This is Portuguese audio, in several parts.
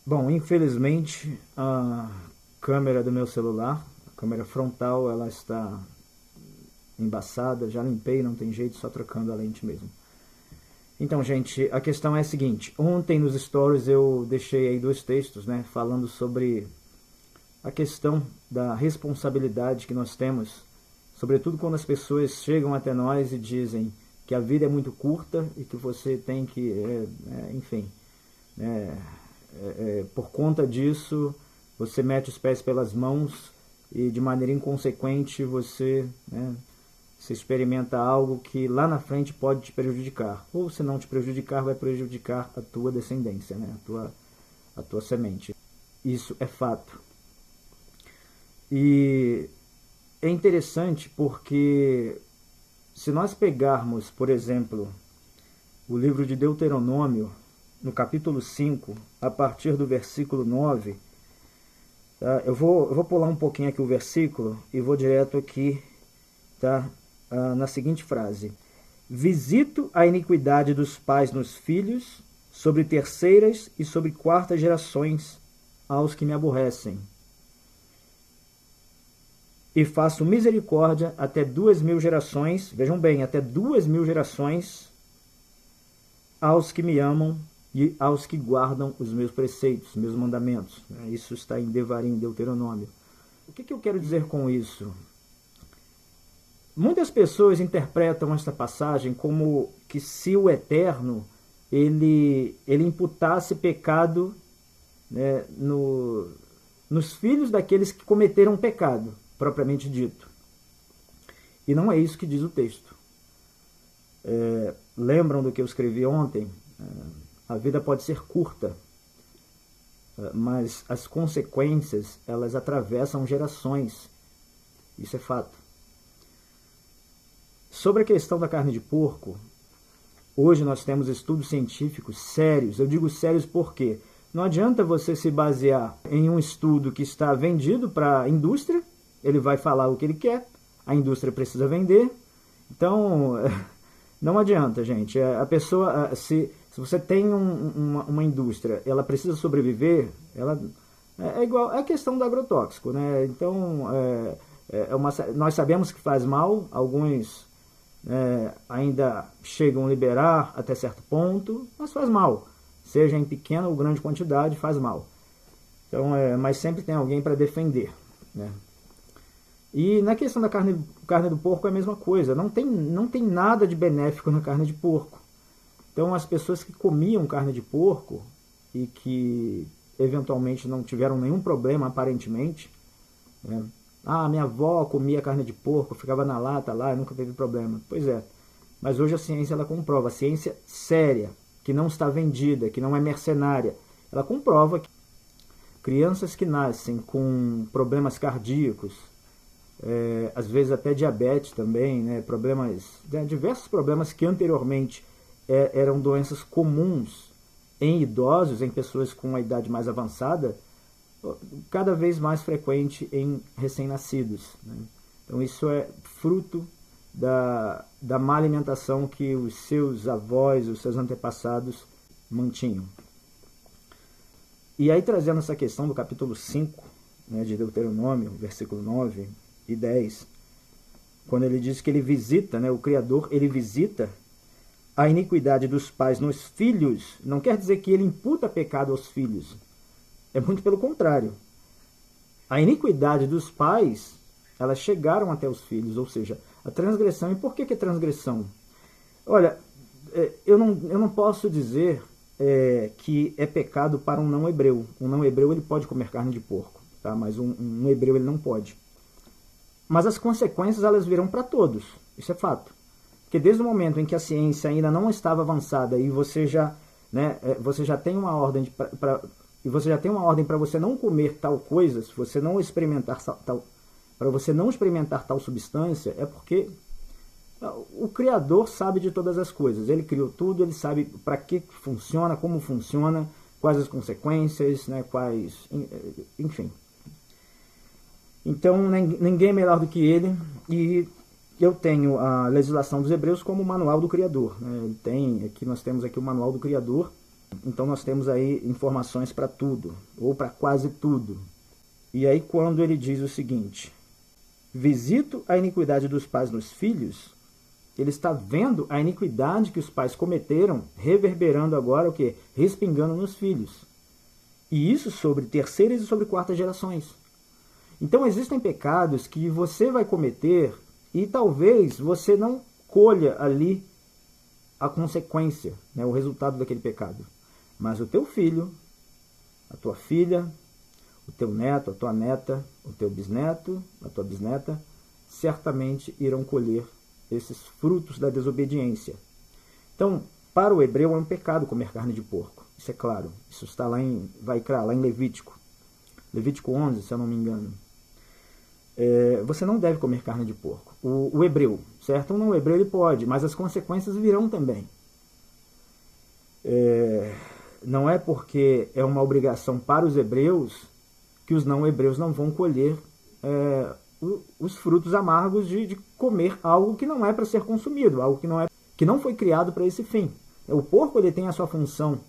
Bom, infelizmente a câmera do meu celular, a câmera frontal, ela está embaçada, já limpei, não tem jeito, só trocando a lente mesmo. Então, gente, a questão é a seguinte: ontem nos stories eu deixei aí dois textos, né, falando sobre a questão da responsabilidade que nós temos, sobretudo quando as pessoas chegam até nós e dizem que a vida é muito curta e que você tem que, enfim, é, por conta disso, você mete os pés pelas mãos e de maneira inconsequente você, né, se experimenta algo que lá na frente pode te prejudicar. Ou se não te prejudicar, vai prejudicar a tua descendência, né, a tua semente. Isso é fato. E é interessante porque se nós pegarmos, por exemplo, o livro de Deuteronômio, no capítulo 5, a partir do versículo 9, tá? Eu vou pular um pouquinho aqui o versículo e vou direto aqui, tá? Na seguinte frase: visito a iniquidade dos pais nos filhos, sobre terceiras e sobre quartas gerações aos que me aborrecem. E faço misericórdia até 2.000 gerações, vejam bem, até 2.000 gerações aos que me amam e aos que guardam os meus preceitos, meus mandamentos. Isso está em Devarim, Deuteronômio. O que eu quero dizer com isso? Muitas pessoas interpretam esta passagem como que se o Eterno ele imputasse pecado, né, nos filhos daqueles que cometeram pecado, propriamente dito. E não é isso que diz o texto. Lembram do que eu escrevi ontem? A vida pode ser curta, mas as consequências, elas atravessam gerações. Isso é fato. Sobre a questão da carne de porco, hoje nós temos estudos científicos sérios. Eu digo sérios porque não adianta você se basear em um estudo que está vendido para a indústria. Ele vai falar o que ele quer, a indústria precisa vender. Então, não adianta, gente. A pessoa, se você tem uma indústria, ela precisa sobreviver, ela é igual a questão do agrotóxico, né? Então, nós sabemos que faz mal, alguns ainda chegam a liberar até certo ponto, mas faz mal. Seja em pequena ou grande quantidade, faz mal. Então, mas sempre tem alguém para defender, né? E na questão da carne do porco é a mesma coisa. Não tem nada de benéfico na carne de porco. Então as pessoas que comiam carne de porco e que eventualmente não tiveram nenhum problema aparentemente, né? Ah, minha avó comia carne de porco, ficava na lata lá e nunca teve problema. Pois é. Mas hoje a ciência ela comprova, a ciência séria, que não está vendida, que não é mercenária, ela comprova que crianças que nascem com problemas cardíacos, às vezes até diabetes também, né, diversos problemas que anteriormente eram doenças comuns em idosos, em pessoas com uma idade mais avançada, cada vez mais frequente em recém-nascidos, né? Então isso é fruto da má alimentação que os seus avós, os seus antepassados mantinham. E aí, trazendo essa questão do capítulo 5, né, de Deuteronômio, versículo 9 e 10, quando ele diz que ele visita, né, o Criador, ele visita a iniquidade dos pais nos filhos, não quer dizer que ele imputa pecado aos filhos. É muito pelo contrário. A iniquidade dos pais, elas chegaram até os filhos, ou seja, a transgressão. E por que é transgressão? Olha, eu não posso dizer que é pecado para um não hebreu. Um não hebreu ele pode comer carne de porco, tá? Mas um hebreu ele não pode. Mas as consequências elas virão para todos, isso é fato. Porque desde o momento em que a ciência ainda não estava avançada e você já, né, você já tem uma ordem para você não comer tal coisa, se você não experimentar tal, para você não experimentar tal substância, é porque o Criador sabe de todas as coisas. Ele criou tudo, ele sabe para que funciona, como funciona, quais as consequências, né, enfim. Então ninguém é melhor do que ele, e eu tenho a legislação dos Hebreus como o manual do Criador, né? Aqui nós temos aqui o manual do Criador, Então nós temos aí informações para tudo, ou para quase tudo. E aí quando ele diz o seguinte: visito a iniquidade dos pais nos filhos, ele está vendo a iniquidade que os pais cometeram, reverberando agora o quê? Respingando nos filhos. E isso sobre terceiras e sobre quartas gerações. Então existem pecados que você vai cometer e talvez você não colha ali a consequência, né, o resultado daquele pecado. Mas o teu filho, a tua filha, o teu neto, a tua neta, o teu bisneto, a tua bisneta, certamente irão colher esses frutos da desobediência. Então, para o hebreu é um pecado comer carne de porco. Isso é claro. Isso está lá em Vaikra, lá em Levítico. Levítico 11, se eu não me engano. Você não deve comer carne de porco. O hebreu, certo? O hebreu ele pode, mas as consequências virão também. Não é porque é uma obrigação para os hebreus que os não hebreus não vão colher os frutos amargos de comer algo que não é para ser consumido, algo que não foi criado para esse fim. O porco ele tem a sua função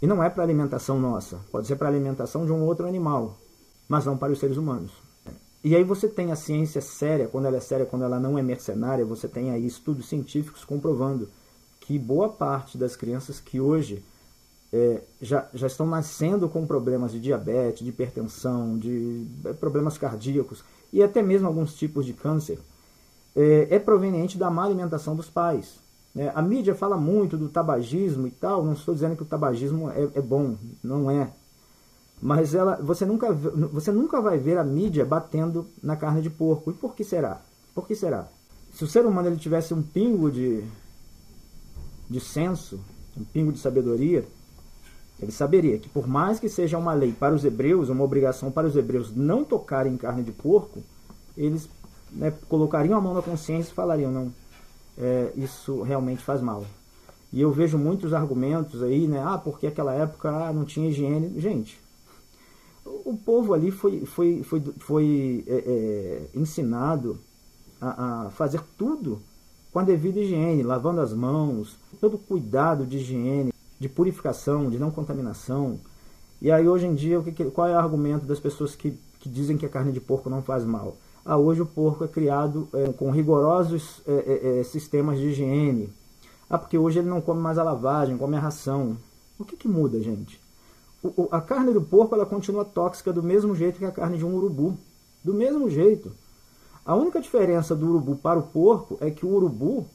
e não é para alimentação nossa, pode ser para alimentação de um outro animal, mas não para os seres humanos. E aí você tem a ciência séria, quando ela não é mercenária, você tem aí estudos científicos comprovando que boa parte das crianças que hoje já estão nascendo com problemas de diabetes, de hipertensão, de problemas cardíacos e até mesmo alguns tipos de câncer, é proveniente da má alimentação dos pais. A mídia fala muito do tabagismo e tal, não estou dizendo que o tabagismo é bom, não é. Mas você nunca vai ver a mídia batendo na carne de porco. E por que será? Por que será? Se o ser humano ele tivesse um pingo de senso, um pingo de sabedoria, ele saberia que por mais que seja uma lei para os hebreus, uma obrigação para os hebreus não tocarem em carne de porco, eles colocariam a mão na consciência e falariam, não, isso realmente faz mal. E eu vejo muitos argumentos aí, porque naquela época não tinha higiene. Gente, o povo ali foi ensinado a fazer tudo com a devida higiene, lavando as mãos, todo cuidado de higiene, de purificação, de não contaminação. E aí hoje em dia, qual é o argumento das pessoas que dizem que a carne de porco não faz mal? Hoje o porco é criado com rigorosos sistemas de higiene. Porque hoje ele não come mais a lavagem, come a ração. O que muda, gente? A carne do porco ela continua tóxica do mesmo jeito que a carne de um urubu. Do mesmo jeito. A única diferença do urubu para o porco é que o urubu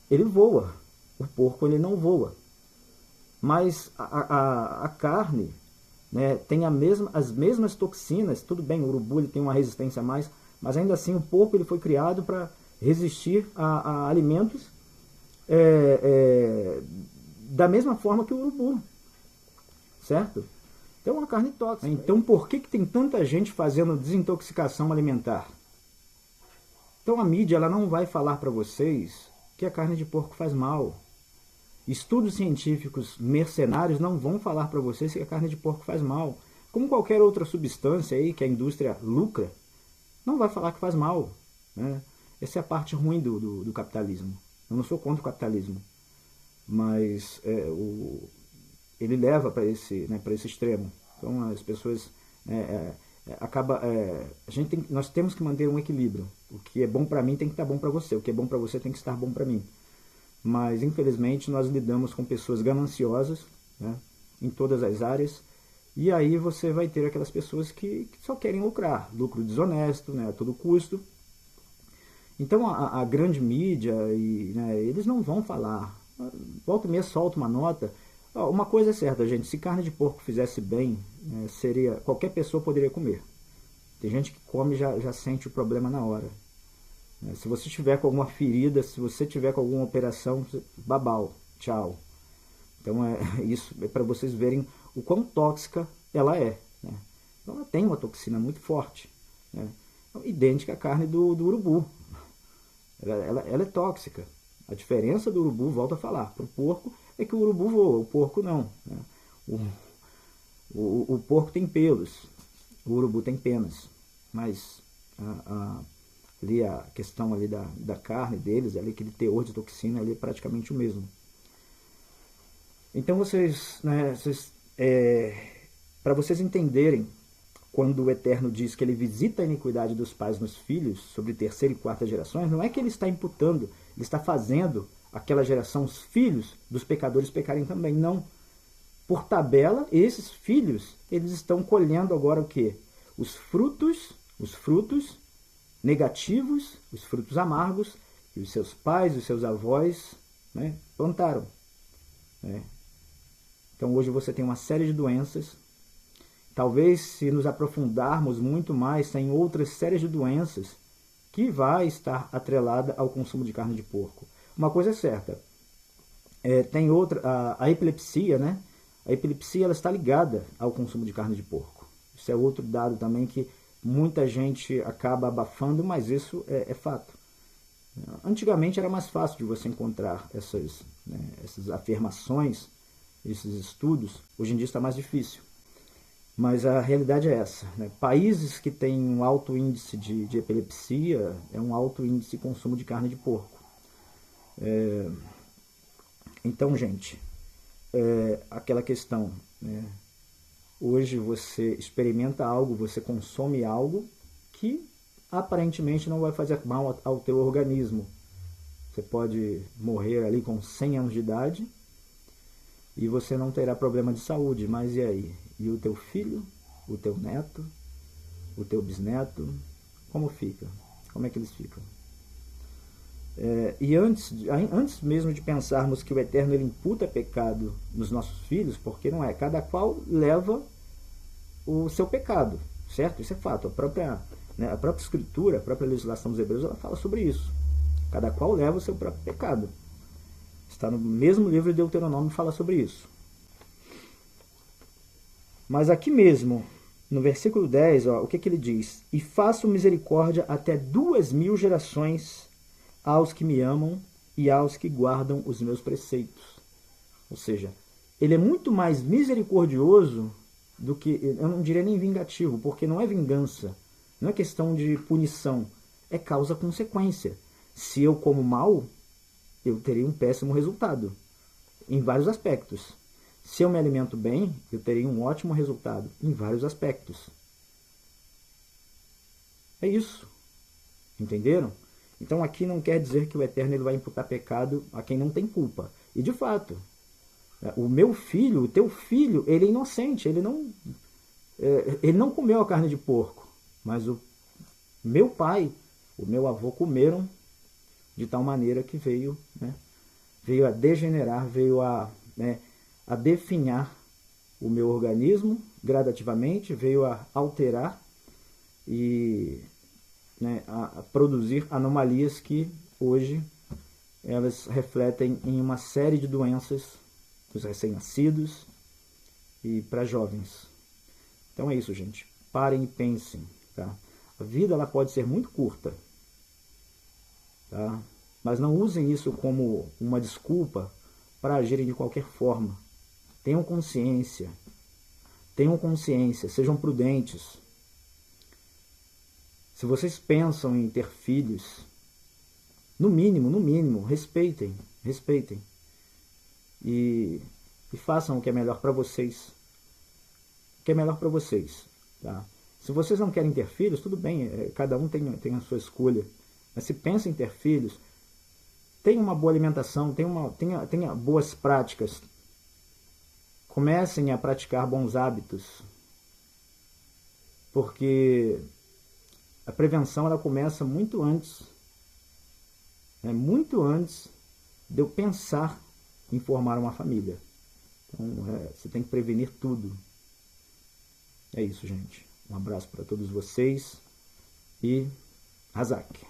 ele voa. O porco ele não voa. Mas a carne tem as mesmas toxinas. Tudo bem, o urubu ele tem uma resistência a mais, mas ainda assim o porco ele foi criado para resistir a alimentos da mesma forma que o urubu. Certo? Então é uma carne tóxica. Então por que tem tanta gente fazendo desintoxicação alimentar? Então a mídia ela não vai falar para vocês que a carne de porco faz mal. Estudos científicos mercenários não vão falar para vocês que a carne de porco faz mal. Como qualquer outra substância aí que a indústria lucra, não vai falar que faz mal. Essa é a parte ruim do capitalismo. Eu não sou contra o capitalismo, mas ele leva para esse extremo. Então as pessoas nós temos que manter um equilíbrio. O que é bom para mim tem que estar bom para você. O que é bom para você tem que estar bom para mim. Mas infelizmente nós lidamos com pessoas gananciosas, em todas as áreas. E aí você vai ter aquelas pessoas que só querem lucrar, lucro desonesto, a todo custo. Então a grande mídia, eles não vão falar. Volta e meia solta uma nota. Uma coisa é certa, gente, se carne de porco fizesse bem, qualquer pessoa poderia comer. Tem gente que come e já sente o problema na hora. Se você tiver com alguma ferida, se você tiver com alguma operação, babau, tchau. Então isso é para vocês verem o quão tóxica ela é. Então ela tem uma toxina muito forte, idêntica à carne do urubu. Ela é tóxica. A diferença do urubu, volto a falar, para o porco é que o urubu voa, o porco não. O porco tem pelos, o urubu tem penas, mas ali a questão ali da carne deles, ali, aquele teor de toxina ali é praticamente o mesmo. Então para vocês entenderem, quando o Eterno diz que ele visita a iniquidade dos pais nos filhos, sobre terceira e quarta gerações, não é que ele está imputando, ele está fazendo aquela geração, os filhos dos pecadores, pecarem também. Não. Por tabela, esses filhos, eles estão colhendo agora o quê? Os frutos negativos, os frutos amargos, que os seus pais, os seus avós, né, plantaram. Né? Então hoje você tem uma série de doenças. Talvez, se nos aprofundarmos muito mais, tem outras séries de doenças que vai estar atrelada ao consumo de carne de porco. Uma coisa é certa, tem outra, a epilepsia, né? A epilepsia ela está ligada ao consumo de carne de porco. Isso é outro dado também que muita gente acaba abafando, mas isso é fato. Antigamente era mais fácil de você encontrar essas afirmações, esses estudos. Hoje em dia está mais difícil. Mas a realidade é essa. Né? Países que têm um alto índice de epilepsia é um alto índice de consumo de carne de porco. Então, gente, aquela questão, né? Hoje você experimenta algo, você consome algo que aparentemente não vai fazer mal ao teu organismo. Você pode morrer ali com 100 anos de idade e você não terá problema de saúde, mas e aí? E o teu filho, o teu neto, o teu bisneto, como fica? Como é que eles ficam? E antes mesmo de pensarmos que o Eterno ele imputa pecado nos nossos filhos, porque não é, cada qual leva o seu pecado, certo? Isso é fato. A própria Escritura, a própria legislação dos Hebreus, ela fala sobre isso. Cada qual leva o seu próprio pecado. Está no mesmo livro de Deuteronômio, fala sobre isso. Mas aqui mesmo, no versículo 10, o que ele diz? E faço misericórdia até 2000 gerações aos que me amam e aos que guardam os meus preceitos. Ou seja, ele é muito mais misericordioso do que, eu não diria nem vingativo, porque não é vingança, não é questão de punição, é causa-consequência. Se eu como mal, eu terei um péssimo resultado, em vários aspectos. Se eu me alimento bem, eu terei um ótimo resultado, em vários aspectos. É isso. Entenderam? Então aqui não quer dizer que o Eterno ele vai imputar pecado a quem não tem culpa. E de fato, o meu filho, o teu filho, ele é inocente, ele não comeu a carne de porco, mas o meu pai, o meu avô comeram de tal maneira que veio a degenerar, veio a definhar o meu organismo gradativamente, veio a alterar e a produzir anomalias que hoje elas refletem em uma série de doenças dos recém-nascidos e para jovens. Então é isso, gente. Parem e pensem. Tá? A vida ela pode ser muito curta, tá? Mas não usem isso como uma desculpa para agirem de qualquer forma. Tenham consciência, sejam prudentes. Se vocês pensam em ter filhos, no mínimo, respeitem. E façam o que é melhor para vocês. O que é melhor para vocês. Tá? Se vocês não querem ter filhos, tudo bem, cada um tem a sua escolha. Mas se pensam em ter filhos, tenha uma boa alimentação, tenha boas práticas. Comecem a praticar bons hábitos. Porque a prevenção ela começa muito antes. Muito antes de eu pensar em formar uma família. Então, você tem que prevenir tudo. É isso, gente. Um abraço para todos vocês e Hazak.